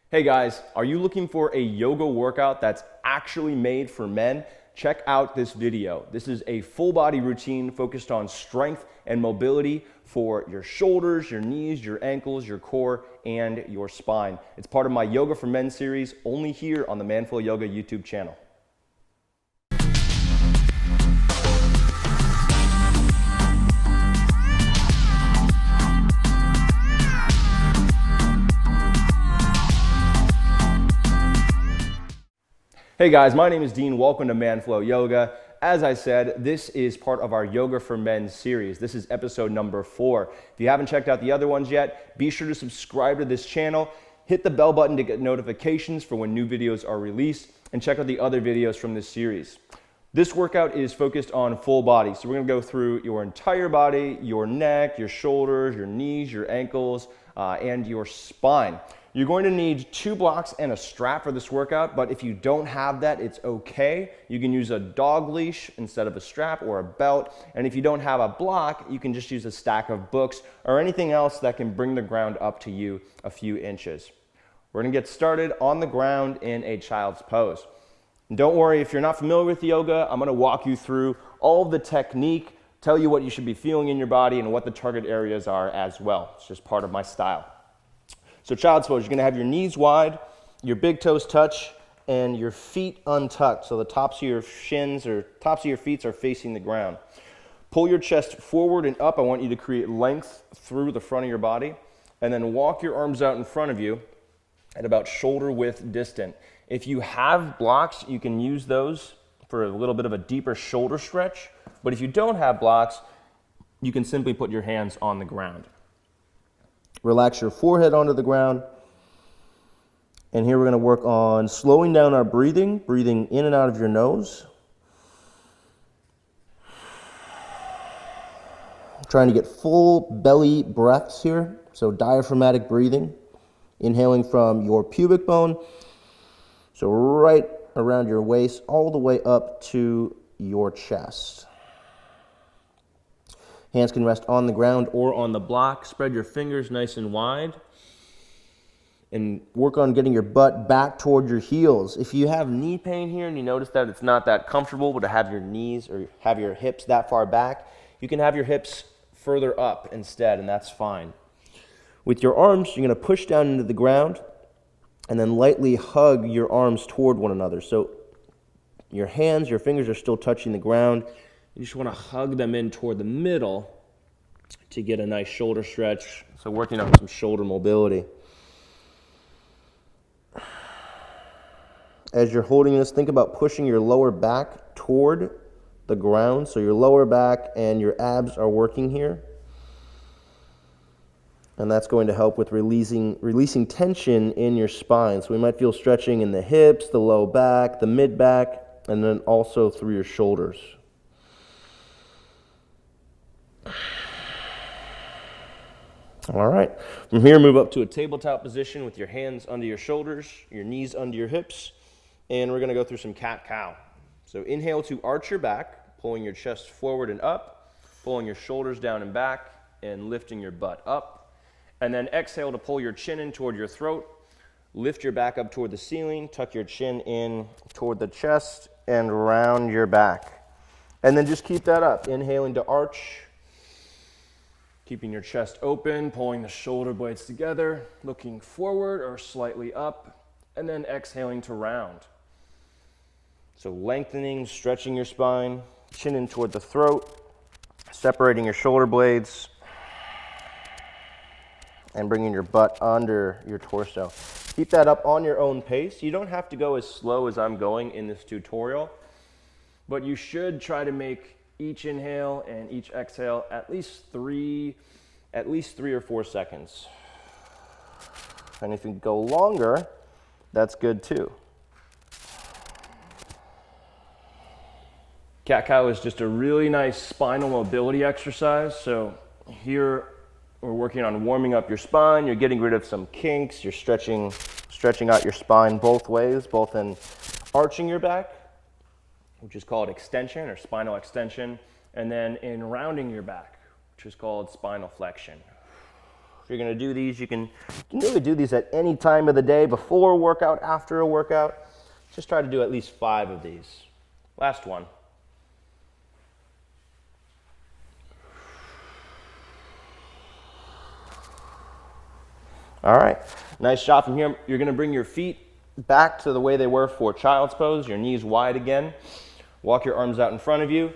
Hey guys, are you looking for a yoga workout that's actually made for men? Check out this video. This is a full body routine focused on strength and mobility for your shoulders, your knees, your ankles, your core, and your spine. It's part of my Yoga for Men series, only here on the Manful Yoga YouTube channel. Hey guys, my name is Dean. Welcome to Manflow Yoga. As I said, this is part of our Yoga for Men series. This is episode number 4. If you haven't checked out the other ones yet, be sure to subscribe to this channel, hit the bell button to get notifications for when new videos are released, and check out the other videos from this series. This workout is focused on full body, so we're going to go through your entire body, your neck, your shoulders, your knees, your ankles, and your spine. You're going to need 2 blocks and a strap for this workout, but if you don't have that, it's okay. You can use a dog leash instead of a strap or a belt, and if you don't have a block, you can just use a stack of books or anything else that can bring the ground up to you a few inches. We're going to get started on the ground in a child's pose. And don't worry, if you're not familiar with yoga, I'm going to walk you through all of the technique, tell you what you should be feeling in your body and what the target areas are as well. It's just part of my style. So child's pose, you're going to have your knees wide, your big toes touch, and your feet untucked. So the tops of your shins or tops of your feet are facing the ground. Pull your chest forward and up. I want you to create length through the front of your body. And then walk your arms out in front of you at about shoulder width distant. If you have blocks, you can use those for a little bit of a deeper shoulder stretch. But if you don't have blocks, you can simply put your hands on the ground. Relax your forehead onto the ground. And here we're going to work on slowing down our breathing in and out of your nose. Trying to get full belly breaths here, so diaphragmatic breathing. Inhaling from your pubic bone, so right around your waist, all the way up to your chest. Hands can rest on the ground or on the block. Spread your fingers nice and wide. And work on getting your butt back toward your heels. If you have knee pain here and you notice that it's not that comfortable to have your knees or have your hips that far back, you can have your hips further up instead, and that's fine. With your arms, you're going to push down into the ground and then lightly hug your arms toward one another. So your hands, your fingers are still touching the ground. You just want to hug them in toward the middle to get a nice shoulder stretch. So working on some shoulder mobility. As you're holding this, think about pushing your lower back toward the ground. So your lower back and your abs are working here. And that's going to help with releasing tension in your spine. So we might feel stretching in the hips, the low back, the mid back, and then also through your shoulders. All right. From here, move up to a tabletop position with your hands under your shoulders, your knees under your hips, and we're going to go through some cat-cow. So inhale to arch your back, pulling your chest forward and up, pulling your shoulders down and back, and lifting your butt up. And then exhale to pull your chin in toward your throat, lift your back up toward the ceiling, tuck your chin in toward the chest, and round your back. And then just keep that up, inhaling to arch, keeping your chest open, pulling the shoulder blades together, looking forward or slightly up, and then exhaling to round. So lengthening, stretching your spine, chin in toward the throat, separating your shoulder blades, and bringing your butt under your torso. Keep that up on your own pace. You don't have to go as slow as I'm going in this tutorial, but you should try to make each inhale and each exhale at least three or 4 seconds. And if you go longer, that's good too. Cat-cow is just a really nice spinal mobility exercise. So here we're working on warming up your spine. You're getting rid of some kinks. You're stretching out your spine both ways, both in arching your back, which is called extension or spinal extension, and then in rounding your back, which is called spinal flexion. If you're gonna do these, you can really do these at any time of the day, before a workout, after a workout. Just try to do at least 5 of these. Last one. All right, nice job from here. You're gonna bring your feet back to the way they were for child's pose, your knees wide again. Walk your arms out in front of you,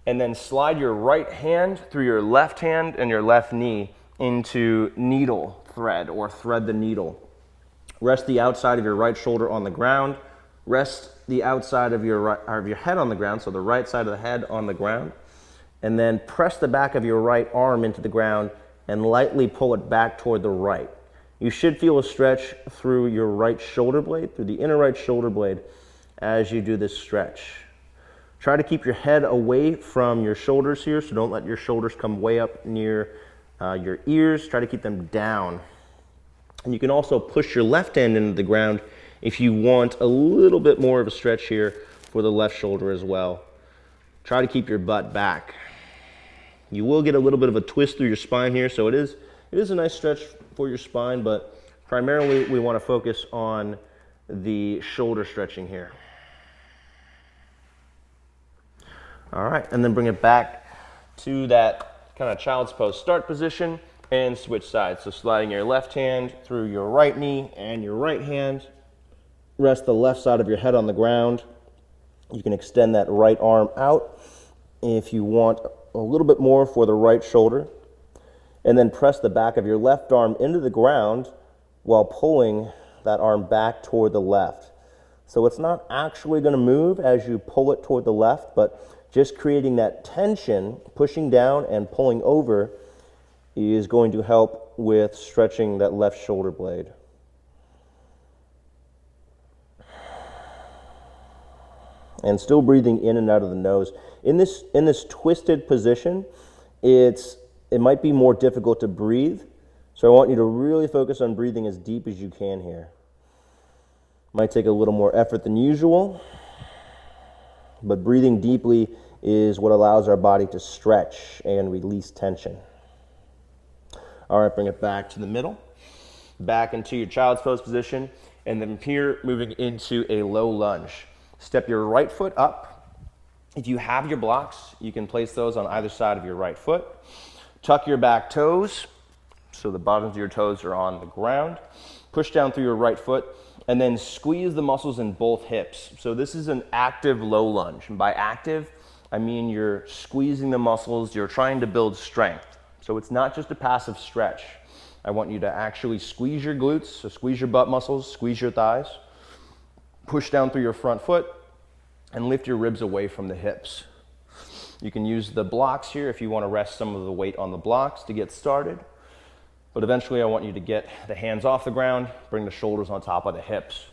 and then slide your right hand through your left hand and your left knee into needle thread, or thread the needle. Rest the outside of your right shoulder on the ground. Rest the outside of your head on the ground, so the right side of the head on the ground. And then press the back of your right arm into the ground and lightly pull it back toward the right. You should feel a stretch through your right shoulder blade, through the inner right shoulder blade, as you do this stretch. Try to keep your head away from your shoulders here, so don't let your shoulders come way up near your ears. Try to keep them down. And you can also push your left hand into the ground if you want a little bit more of a stretch here for the left shoulder as well. Try to keep your butt back. You will get a little bit of a twist through your spine here, so it is a nice stretch for your spine, but primarily we want to focus on the shoulder stretching here. All right, and then bring it back to that kind of child's pose start position and switch sides. So sliding your left hand through your right knee and your right hand. Rest the left side of your head on the ground. You can extend that right arm out if you want a little bit more for the right shoulder. And then press the back of your left arm into the ground while pulling that arm back toward the left. So it's not actually going to move as you pull it toward the left, but just creating that tension, pushing down and pulling over, is going to help with stretching that left shoulder blade. And still breathing in and out of the nose. In this twisted position, it might be more difficult to breathe, so I want you to really focus on breathing as deep as you can here. Might take a little more effort than usual, but breathing deeply is what allows our body to stretch and release tension. All right, bring it back to the middle, back into your child's pose position, and then here moving into a low lunge. Step your right foot up. If you have your blocks, you can place those on either side of your right foot. Tuck your back toes, so the bottoms of your toes are on the ground. Push down through your right foot, and then squeeze the muscles in both hips. So this is an active low lunge. And by active, I mean you're squeezing the muscles, you're trying to build strength. So it's not just a passive stretch. I want you to actually squeeze your glutes, so squeeze your butt muscles, squeeze your thighs. Push down through your front foot and lift your ribs away from the hips. You can use the blocks here if you want to rest some of the weight on the blocks to get started. But eventually I want you to get the hands off the ground, bring the shoulders on top of the hips.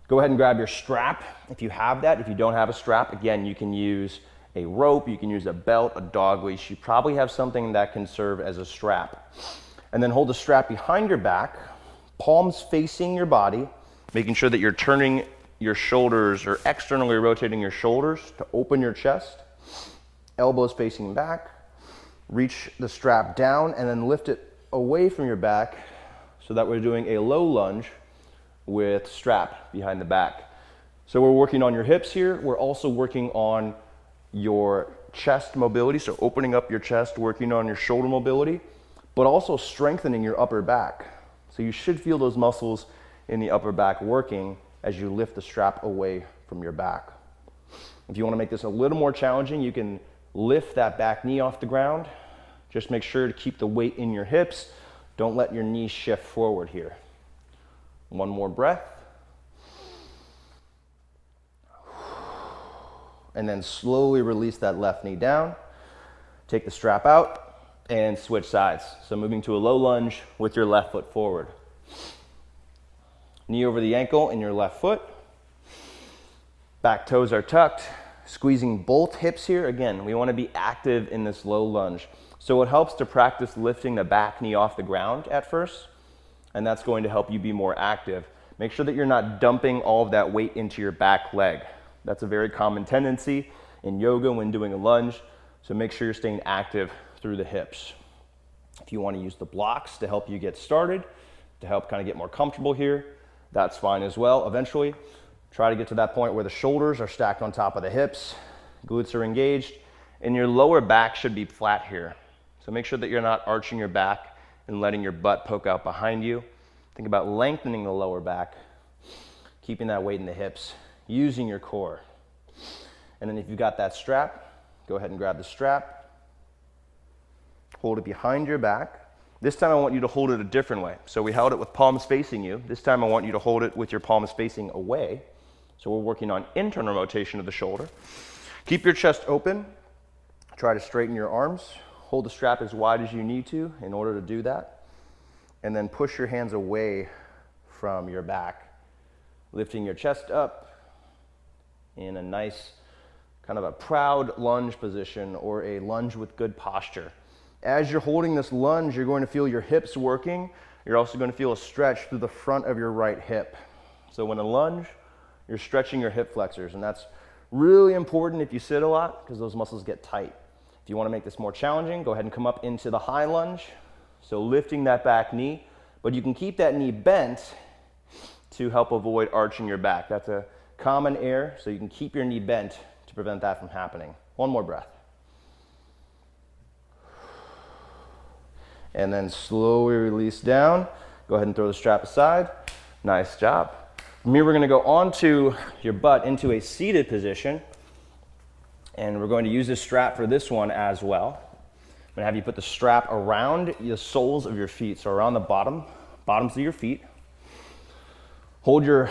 Go ahead and grab your strap if you have that. If you don't have a strap, again, you can use a rope, you can use a belt, a dog leash. You probably have something that can serve as a strap. And then hold the strap behind your back, palms facing your body, making sure that you're turning your shoulders or externally rotating your shoulders to open your chest. Elbows facing back. Reach the strap down and then lift it away from your back so that we're doing a low lunge with strap behind the back. So we're working on your hips here. We're also working on your chest mobility, so opening up your chest, working on your shoulder mobility, but also strengthening your upper back. So you should feel those muscles in the upper back working as you lift the strap away from your back. If you want to make this a little more challenging, you can lift that back knee off the ground. Just make sure to keep the weight in your hips. Don't let your knees shift forward here. One more breath. And then slowly release that left knee down. Take the strap out and switch sides. So moving to a low lunge with your left foot forward. Knee over the ankle in your left foot. Back toes are tucked. Squeezing both hips here. Again, we want to be active in this low lunge. So it helps to practice lifting the back knee off the ground at first, and that's going to help you be more active. Make sure that you're not dumping all of that weight into your back leg. That's a very common tendency in yoga when doing a lunge, so make sure you're staying active through the hips. If you want to use the blocks to help you get started, to help kind of get more comfortable here, that's fine as well. Eventually, try to get to that point where the shoulders are stacked on top of the hips, glutes are engaged, and your lower back should be flat here. So make sure that you're not arching your back and letting your butt poke out behind you. Think about lengthening the lower back, keeping that weight in the hips, using your core. And then if you've got that strap, go ahead and grab the strap, hold it behind your back. This time I want you to hold it a different way. So we held it with palms facing you. This time I want you to hold it with your palms facing away. So we're working on internal rotation of the shoulder. Keep your chest open. Try to straighten your arms. Hold the strap as wide as you need to in order to do that. And then push your hands away from your back, lifting your chest up in a nice kind of a proud lunge position or a lunge with good posture. As you're holding this lunge, you're going to feel your hips working. You're also going to feel a stretch through the front of your right hip. So when a lunge, you're stretching your hip flexors, and that's really important if you sit a lot because those muscles get tight. If you want to make this more challenging, go ahead and come up into the high lunge. So lifting that back knee, but you can keep that knee bent to help avoid arching your back. That's a common error, so you can keep your knee bent to prevent that from happening. One more breath. And then slowly release down. Go ahead and throw the strap aside. Nice job. From here, we're going to go onto your butt into a seated position. And we're going to use this strap for this one as well. I'm going to have you put the strap around the soles of your feet, so around the bottoms of your feet. Hold your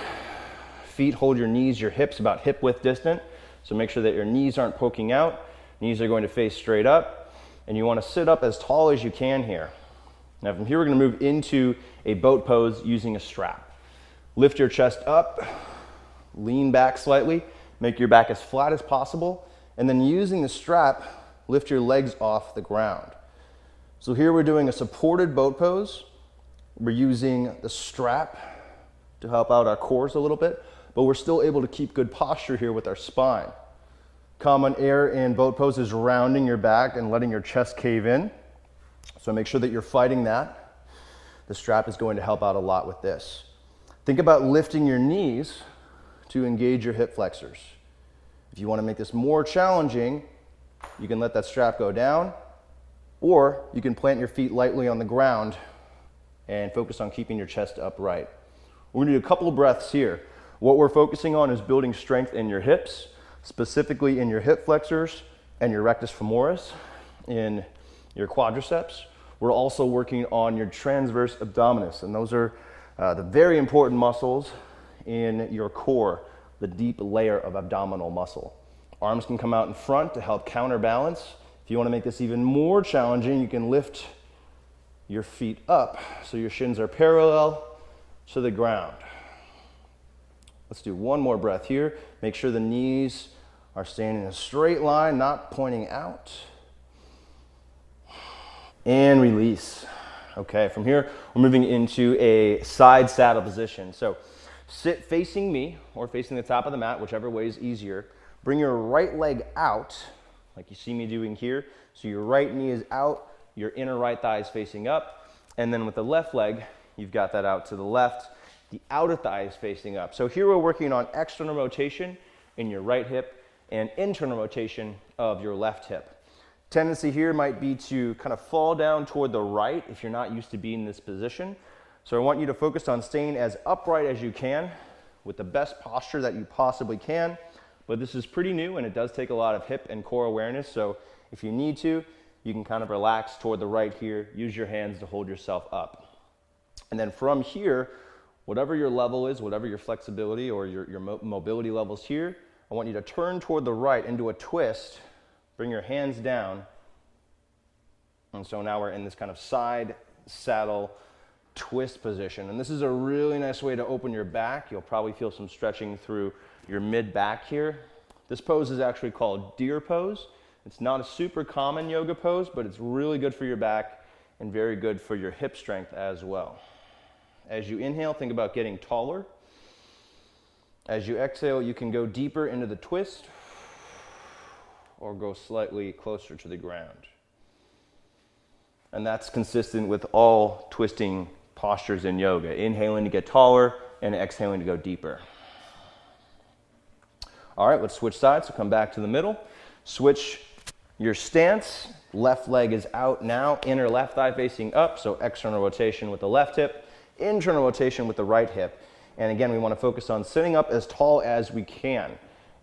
feet, hold your knees, your hips about hip width distant. So make sure that your knees aren't poking out. Knees are going to face straight up. And you want to sit up as tall as you can here. Now from here, we're going to move into a boat pose using a strap. Lift your chest up, lean back slightly, make your back as flat as possible, and then using the strap, lift your legs off the ground. So here we're doing a supported boat pose. We're using the strap to help out our cores a little bit, but we're still able to keep good posture here with our spine. Common error in boat pose is rounding your back and letting your chest cave in. So make sure that you're fighting that. The strap is going to help out a lot with this. Think about lifting your knees to engage your hip flexors. If you want to make this more challenging, you can let that strap go down, or you can plant your feet lightly on the ground and focus on keeping your chest upright. We're going to do a couple of breaths here. What we're focusing on is building strength in your hips, specifically in your hip flexors and your rectus femoris, in your quadriceps. We're also working on your transverse abdominis, and those are the very important muscles in your core, the deep layer of abdominal muscle. Arms can come out in front to help counterbalance. If you want to make this even more challenging, you can lift your feet up so your shins are parallel to the ground. Let's do one more breath here. Make sure the knees are staying in a straight line, not pointing out. And release. Okay, from here, we're moving into a side saddle position. So sit facing me or facing the top of the mat, whichever way is easier. Bring your right leg out, like you see me doing here. So your right knee is out, your inner right thigh is facing up. And then with the left leg, you've got that out to the left. The outer thigh is facing up. So here we're working on external rotation in your right hip and internal rotation of your left hip. Tendency here might be to kind of fall down toward the right if you're not used to being in this position. So I want you to focus on staying as upright as you can with the best posture that you possibly can. But this is pretty new and it does take a lot of hip and core awareness. So if you need to, you can kind of relax toward the right here. Use your hands to hold yourself up. And then from here, whatever your level is, whatever your flexibility or your mobility levels here, I want you to turn toward the right into a twist. Bring your hands down. And so now we're in this kind of side saddle twist position. And this is a really nice way to open your back. You'll probably feel some stretching through your mid back here. This pose is actually called deer pose. It's not a super common yoga pose, but it's really good for your back and very good for your hip strength as well. As you inhale, think about getting taller. As you exhale, you can go deeper into the twist or go slightly closer to the ground. And that's consistent with all twisting postures in yoga. Inhaling to get taller and exhaling to go deeper. All right, let's switch sides. So come back to the middle. Switch your stance. Left leg is out now. Inner left thigh facing up. So external rotation with the left hip. Internal rotation with the right hip. And again, we want to focus on sitting up as tall as we can.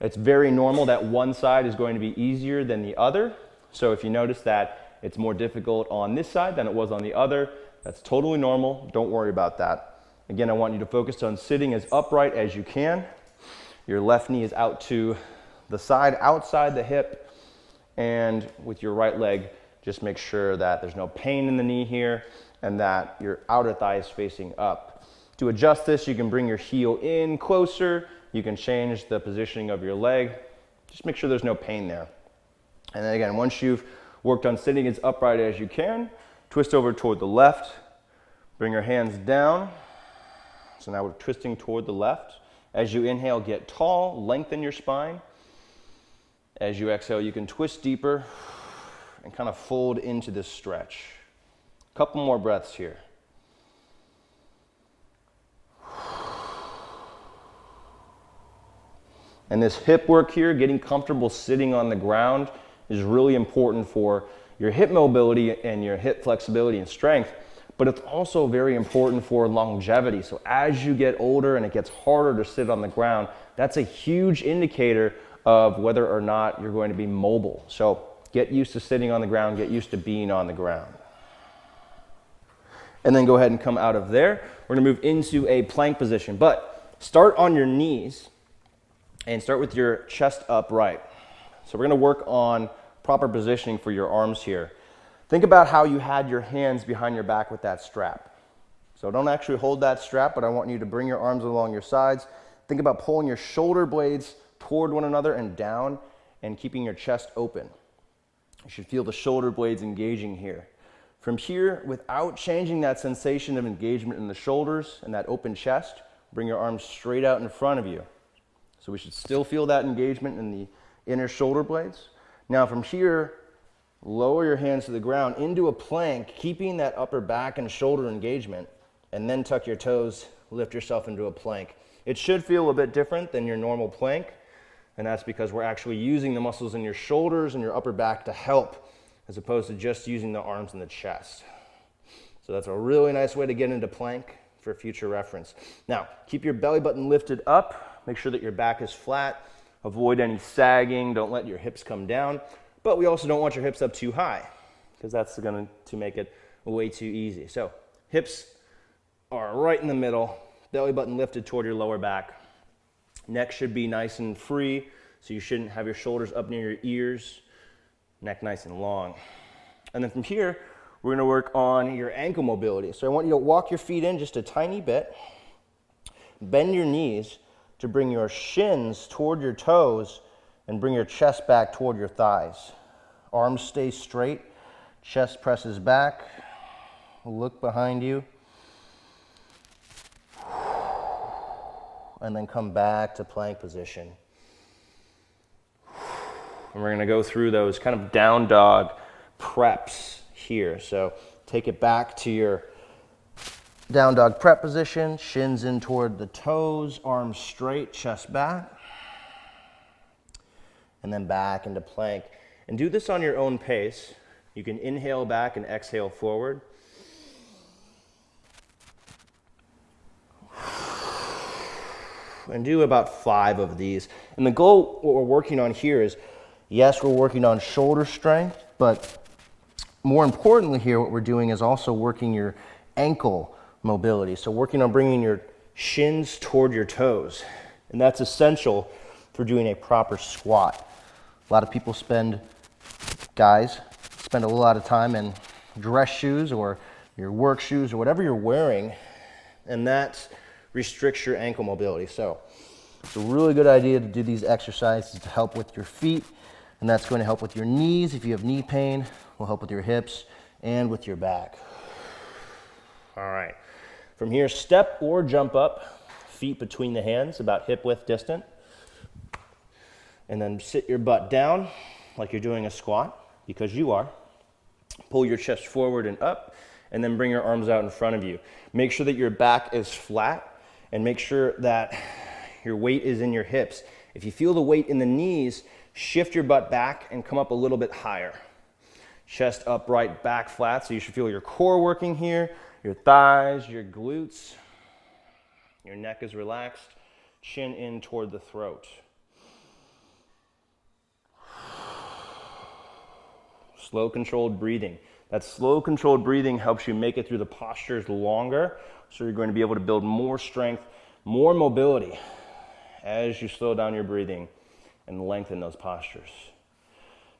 It's very normal that one side is going to be easier than the other. So if you notice that it's more difficult on this side than it was on the other, that's totally normal. Don't worry about that. Again, I want you to focus on sitting as upright as you can. Your left knee is out to the side, outside the hip. And with your right leg, just make sure that there's no pain in the knee here and that your outer thigh is facing up. To adjust this, you can bring your heel in closer. You can change the positioning of your leg. Just make sure there's no pain there. And then again, once you've worked on sitting as upright as you can, twist over toward the left. Bring your hands down. So now we're twisting toward the left. As you inhale, get tall, lengthen your spine. As you exhale, you can twist deeper and kind of fold into this stretch. A couple more breaths here. And this hip work here, getting comfortable sitting on the ground, is really important for your hip mobility and your hip flexibility and strength, but it's also very important for longevity. So as you get older and it gets harder to sit on the ground, that's a huge indicator of whether or not you're going to be mobile. So get used to sitting on the ground, get used to being on the ground. And then go ahead and come out of there. We're gonna move into a plank position, but start on your knees and start with your chest upright. So we're gonna work on proper positioning for your arms here. Think about how you had your hands behind your back with that strap. So don't actually hold that strap, but I want you to bring your arms along your sides. Think about pulling your shoulder blades toward one another and down and keeping your chest open. You should feel the shoulder blades engaging here. From here, without changing that sensation of engagement in the shoulders and that open chest, bring your arms straight out in front of you. So we should still feel that engagement in the inner shoulder blades. Now from here, lower your hands to the ground into a plank, keeping that upper back and shoulder engagement, and then tuck your toes, lift yourself into a plank. It should feel a bit different than your normal plank, and that's because we're actually using the muscles in your shoulders and your upper back to help, as opposed to just using the arms and the chest. So that's a really nice way to get into plank for future reference. Now, keep your belly button lifted up. Make sure that your back is flat. Avoid any sagging. Don't let your hips come down. But we also don't want your hips up too high, because that's going to make it way too easy. So hips are right in the middle. Belly button lifted toward your lower back. Neck should be nice and free, so you shouldn't have your shoulders up near your ears. Neck nice and long. And then from here, we're going to work on your ankle mobility. So I want you to walk your feet in just a tiny bit. Bend your knees to bring your shins toward your toes and bring your chest back toward your thighs. Arms stay straight, chest presses back. Look behind you. And then come back to plank position. And we're going to go through those kind of down dog preps here. So take it back to your down dog prep position, shins in toward the toes, arms straight, chest back. And then back into plank. And do this on your own pace. You can inhale back and exhale forward. And do about 5 of these. And the goal, what we're working on here is, yes, we're working on shoulder strength, but more importantly here, what we're doing is also working your ankle mobility. So working on bringing your shins toward your toes. And that's essential for doing a proper squat. A lot of people guys spend a lot of time in dress shoes or your work shoes or whatever you're wearing, and that restricts your ankle mobility. So it's a really good idea to do these exercises to help with your feet, and that's going to help with your knees. If you have knee pain, will help with your hips and with your back. All right. From here, step or jump up, feet between the hands, about hip width distant. And then sit your butt down like you're doing a squat, because you are. Pull your chest forward and up, and then bring your arms out in front of you. Make sure that your back is flat, and make sure that your weight is in your hips. If you feel the weight in the knees, shift your butt back and come up a little bit higher. Chest upright, back flat, so you should feel your core working here, your thighs, your glutes. Your neck is relaxed, chin in toward the throat. Slow, controlled breathing. That slow, controlled breathing helps you make it through the postures longer, so you're going to be able to build more strength, more mobility as you slow down your breathing and lengthen those postures.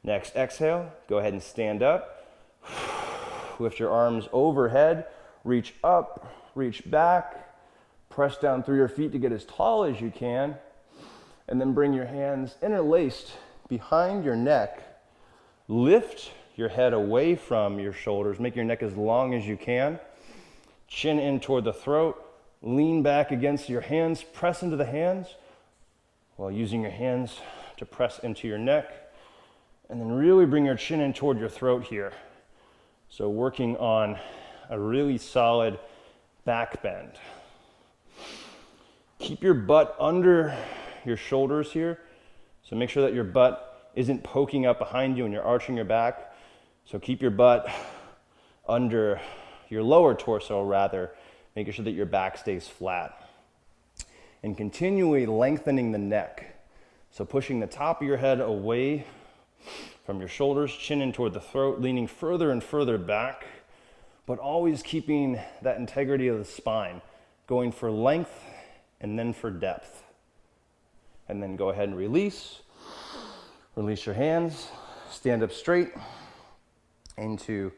Next, exhale, go ahead and stand up. Lift your arms overhead, reach up, reach back, press down through your feet to get as tall as you can, and then bring your hands interlaced behind your neck. Lift your head away from your shoulders, make your neck as long as you can. Chin in toward the throat, lean back against your hands, press into the hands while using your hands to press into your neck. And then really bring your chin in toward your throat here. So working on a really solid back bend. Keep your butt under your shoulders here. So make sure that your butt isn't poking up behind you and you're arching your back. So keep your butt under your lower torso rather, making sure that your back stays flat. And continually lengthening the neck. So pushing the top of your head away from your shoulders, chin in toward the throat, leaning further and further back, but always keeping that integrity of the spine, going for length and then for depth. And then go ahead and release. Release your hands, stand up straight into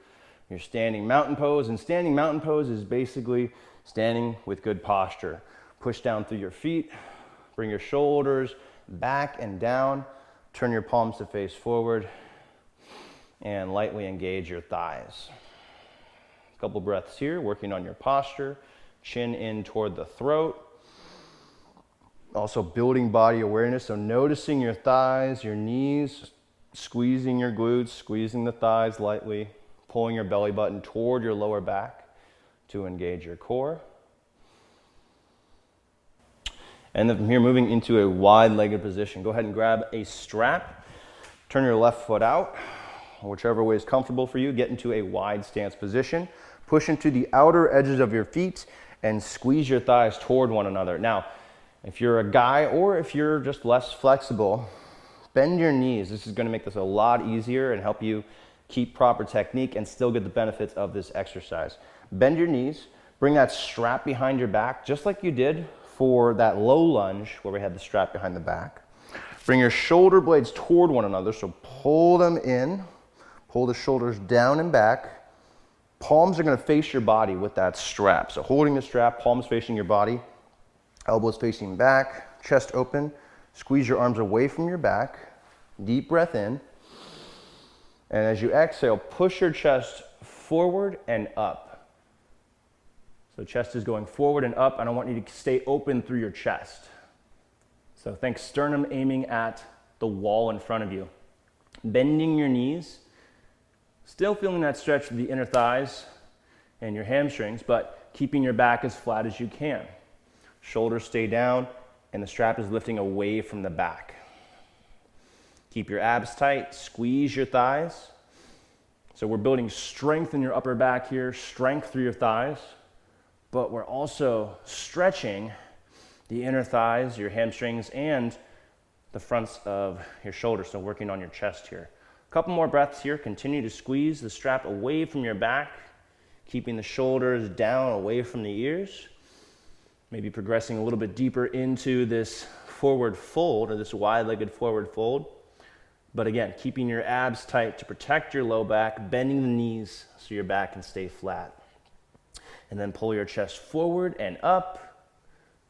your standing mountain pose. And standing mountain pose is basically standing with good posture. Push down through your feet, bring your shoulders back and down. Turn your palms to face forward and lightly engage your thighs. A couple breaths here, working on your posture, chin in toward the throat. Also building body awareness, so noticing your thighs, your knees, squeezing your glutes, squeezing the thighs lightly, pulling your belly button toward your lower back to engage your core. And then from here, moving into a wide-legged position. Go ahead and grab a strap. Turn your left foot out, whichever way is comfortable for you. Get into a wide stance position. Push into the outer edges of your feet and squeeze your thighs toward one another. Now, if you're a guy or if you're just less flexible, bend your knees. This is going to make this a lot easier and help you keep proper technique and still get the benefits of this exercise. Bend your knees. Bring that strap behind your back, just like you did for that low lunge where we had the strap behind the back. Bring your shoulder blades toward one another, so pull them in, pull the shoulders down and back. Palms are going to face your body with that strap. So holding the strap, palms facing your body, elbows facing back, chest open. Squeeze your arms away from your back. Deep breath in. And as you exhale, push your chest forward and up. So chest is going forward and up. I don't want you to stay open through your chest. So think sternum aiming at the wall in front of you. Bending your knees. Still feeling that stretch of the inner thighs and your hamstrings, but keeping your back as flat as you can. Shoulders stay down and the strap is lifting away from the back. Keep your abs tight. Squeeze your thighs. So we're building strength in your upper back here, strength through your thighs. But we're also stretching the inner thighs, your hamstrings, and the fronts of your shoulders, so working on your chest here. A couple more breaths here. Continue to squeeze the strap away from your back, keeping the shoulders down away from the ears. Maybe progressing a little bit deeper into this forward fold, or this wide-legged forward fold. But again, keeping your abs tight to protect your low back, bending the knees so your back can stay flat. And then pull your chest forward and up.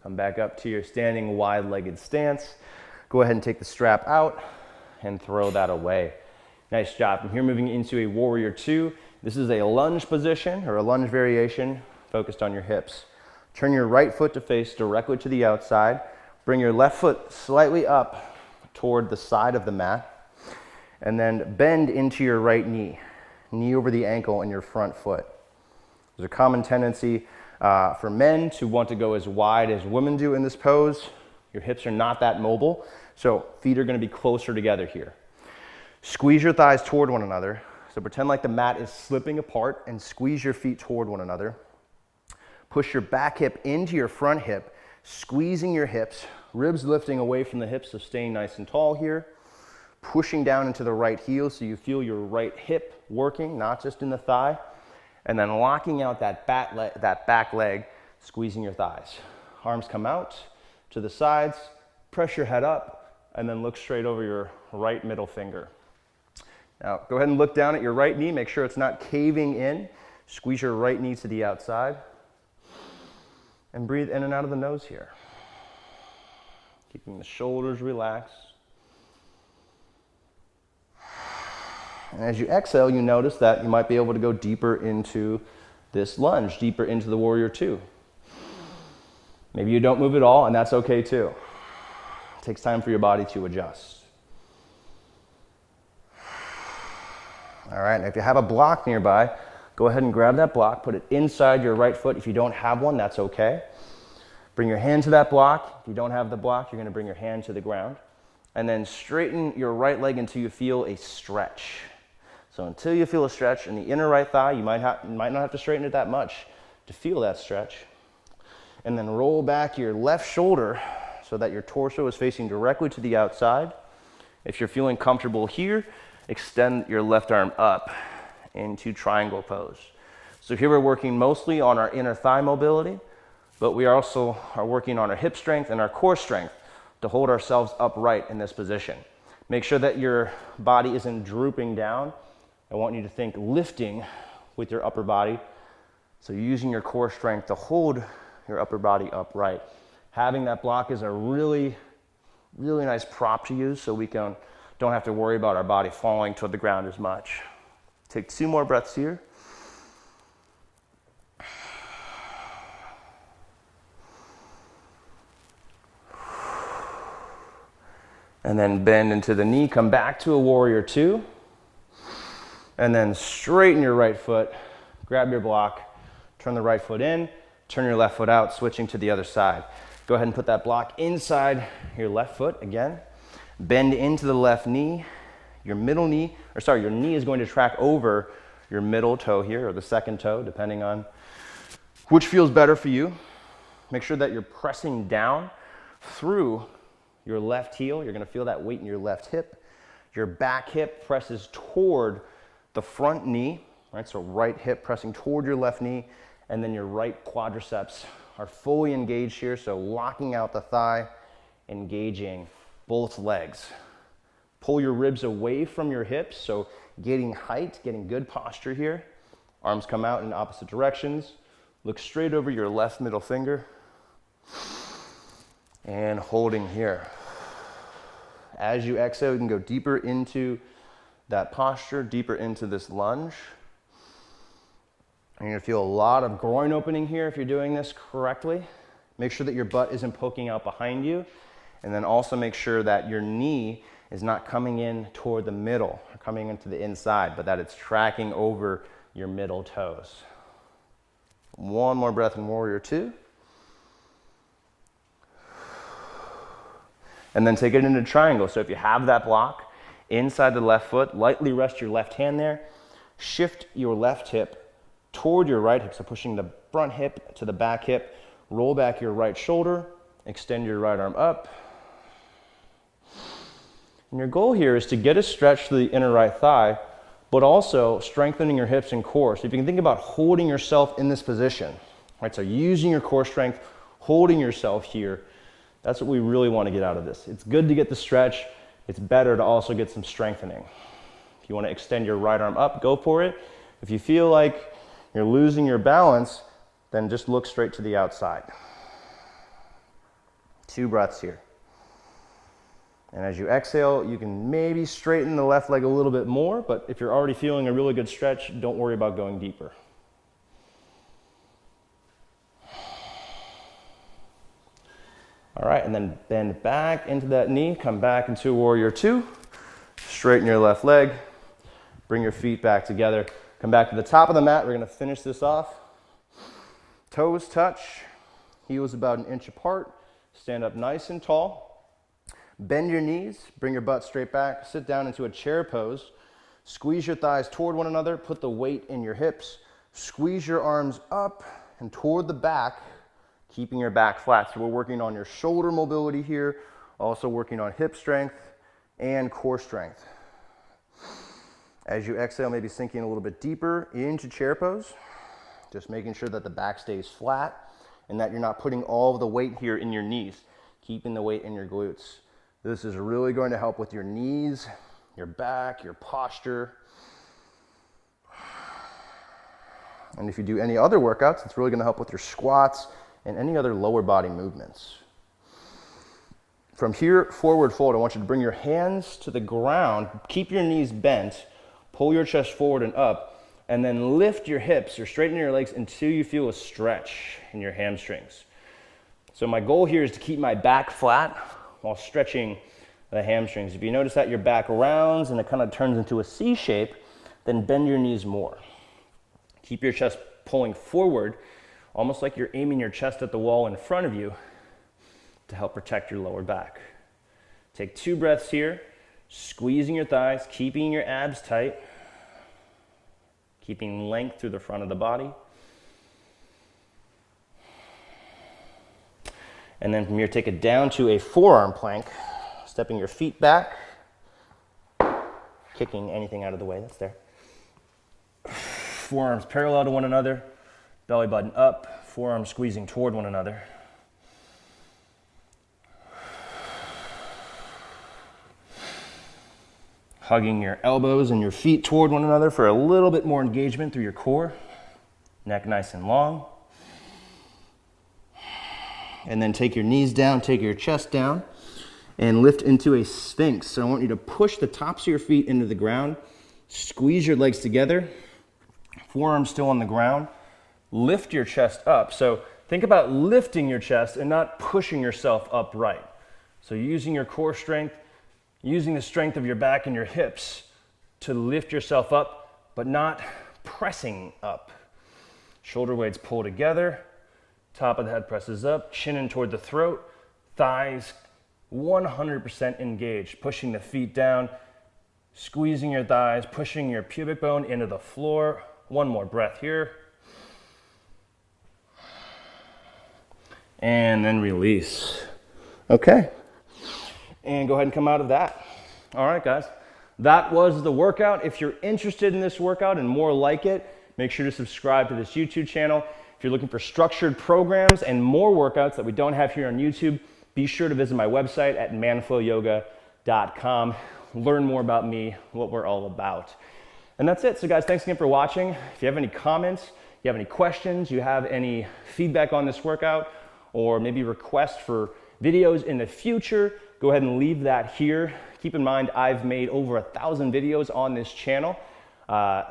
Come back up to your standing wide-legged stance. Go ahead and take the strap out and throw that away. Nice job. From here, moving into a warrior two. This is a lunge position or a lunge variation focused on your hips. Turn your right foot to face directly to the outside. Bring your left foot slightly up toward the side of the mat. And then bend into your right knee. knee over the ankle in your front foot. There's a common tendency for men to want to go as wide as women do in this pose. Your hips are not that mobile, so feet are going to be closer together here. Squeeze your thighs toward one another. So pretend like the mat is slipping apart and squeeze your feet toward one another. Push your back hip into your front hip, squeezing your hips, ribs lifting away from the hips, so staying nice and tall here. Pushing down into the right heel so you feel your right hip working, not just in the thigh. And then locking out that back leg, squeezing your thighs. Arms come out to the sides, press your head up, and then look straight over your right middle finger. Now, go ahead and look down at your right knee. Make sure it's not caving in. Squeeze your right knee to the outside. And breathe in and out of the nose here. Keeping the shoulders relaxed. And as you exhale, you notice that you might be able to go deeper into this lunge, deeper into the warrior two. Maybe you don't move at all, and that's okay too. It takes time for your body to adjust. All right, now if you have a block nearby, go ahead and grab that block, put it inside your right foot. If you don't have one, that's okay. Bring your hand to that block. If you don't have the block, you're gonna bring your hand to the ground. And then straighten your right leg until you feel a stretch. So until you feel a stretch in the inner right thigh, you might not have to straighten it that much to feel that stretch. And then roll back your left shoulder so that your torso is facing directly to the outside. If you're feeling comfortable here, extend your left arm up into triangle pose. So here we're working mostly on our inner thigh mobility, but we also are working on our hip strength and our core strength to hold ourselves upright in this position. Make sure that your body isn't drooping down. I want you to think lifting with your upper body. So you're using your core strength to hold your upper body upright. Having that block is a really nice prop to use so we don't have to worry about our body falling toward the ground as much. Take 2 more breaths here. And then bend into the knee, come back to a warrior two. And then straighten your right foot, grab your block, turn the right foot in, turn your left foot out, switching to the other side. Go ahead and put that block inside your left foot again. Bend into the left knee. Your knee is going to track over your middle toe here, or the second toe, depending on which feels better for you. Make sure that you're pressing down through your left heel. You're going to feel that weight in your left hip. Your back hip presses toward the front knee, right? So right hip pressing toward your left knee, and then your right quadriceps are fully engaged here. So locking out the thigh, engaging both legs. Pull your ribs away from your hips, so getting height, getting good posture here. Arms come out in opposite directions. Look straight over your left middle finger. And holding here. As you exhale, you can go deeper into that posture, deeper into this lunge. And you're gonna feel a lot of groin opening here if you're doing this correctly. Make sure that your butt isn't poking out behind you. And then also make sure that your knee is not coming in toward the middle or coming into the inside, but that it's tracking over your middle toes. 1 more breath in warrior two. And then take it into triangle. So if you have that block inside the left foot, lightly rest your left hand there. Shift your left hip toward your right hip. So pushing the front hip to the back hip. Roll back your right shoulder. Extend your right arm up. And your goal here is to get a stretch to the inner right thigh, but also strengthening your hips and core. So if you can think about holding yourself in this position, right? So using your core strength, holding yourself here. That's what we really want to get out of this. It's good to get the stretch. It's better to also get some strengthening. If you want to extend your right arm up, go for it. If you feel like you're losing your balance, then just look straight to the outside. 2 breaths here. And as you exhale, you can maybe straighten the left leg a little bit more, but if you're already feeling a really good stretch, don't worry about going deeper. All right, and then bend back into that knee, come back into warrior two, straighten your left leg, bring your feet back together. Come back to the top of the mat. We're gonna finish this off. Toes touch, heels about 1 inch apart. Stand up nice and tall. Bend your knees, bring your butt straight back. Sit down into a chair pose. Squeeze your thighs toward one another. Put the weight in your hips. Squeeze your arms up and toward the back, keeping your back flat. So we're working on your shoulder mobility here, also working on hip strength and core strength. As you exhale, maybe sinking a little bit deeper into chair pose, just making sure that the back stays flat and that you're not putting all of the weight here in your knees, keeping the weight in your glutes. This is really going to help with your knees, your back, your posture. And if you do any other workouts, it's really going to help with your squats and any other lower body movements. From here, forward fold. I want you to bring your hands to the ground, keep your knees bent, pull your chest forward and up, and then lift your hips or straighten your legs until you feel a stretch in your hamstrings. So my goal here is to keep my back flat while stretching the hamstrings. If you notice that your back rounds and it kind of turns into a C shape, then bend your knees more. Keep your chest pulling forward, almost like you're aiming your chest at the wall in front of you to help protect your lower back. Take 2 breaths here, squeezing your thighs, keeping your abs tight, keeping length through the front of the body. And then from here, take it down to a forearm plank, stepping your feet back, kicking anything out of the way that's there. Forearms parallel to one another, belly button up, forearms squeezing toward one another. Hugging your elbows and your feet toward one another for a little bit more engagement through your core. Neck nice and long. And then take your knees down, take your chest down, and lift into a sphinx. So I want you to push the tops of your feet into the ground, squeeze your legs together, forearms still on the ground, lift your chest up. So think about lifting your chest and not pushing yourself upright. So using your core strength, using the strength of your back and your hips to lift yourself up, but not pressing up. Shoulder blades pull together, top of the head presses up, chin in toward the throat, thighs 100% engaged, pushing the feet down, squeezing your thighs, pushing your pubic bone into the floor. One more breath here. And then release. Okay. And go ahead and come out of that. All right, guys. That was the workout. If you're interested in this workout and more like it, make sure to subscribe to this YouTube channel. If you're looking for structured programs and more workouts that we don't have here on YouTube, be sure to visit my website at manflowyoga.com. Learn more about me, what we're all about. And that's it. So guys, thanks again for watching. If you have any comments, you have any questions, you have any feedback on this workout, or maybe requests for videos in the future, go ahead and leave that here. Keep in mind, I've made over 1,000 videos on this channel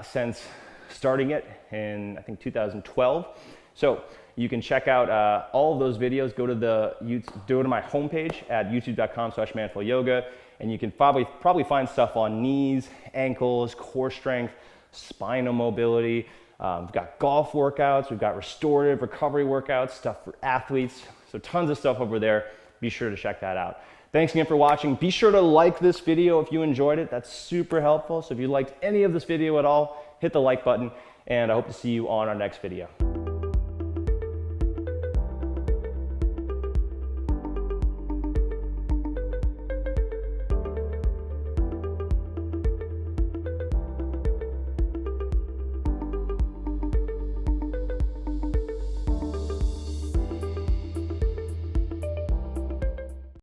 since starting it in, I think, 2012. So you can check out all of those videos. Go to my homepage at youtube.com/manflowyoga, and you can probably find stuff on knees, ankles, core strength, spinal mobility. We've got golf workouts, we've got restorative recovery workouts, stuff for athletes. So tons of stuff over there. Be sure to check that out. Thanks again for watching. Be sure to like this video if you enjoyed it. That's super helpful. So if you liked any of this video at all, hit the like button, and I hope to see you on our next video.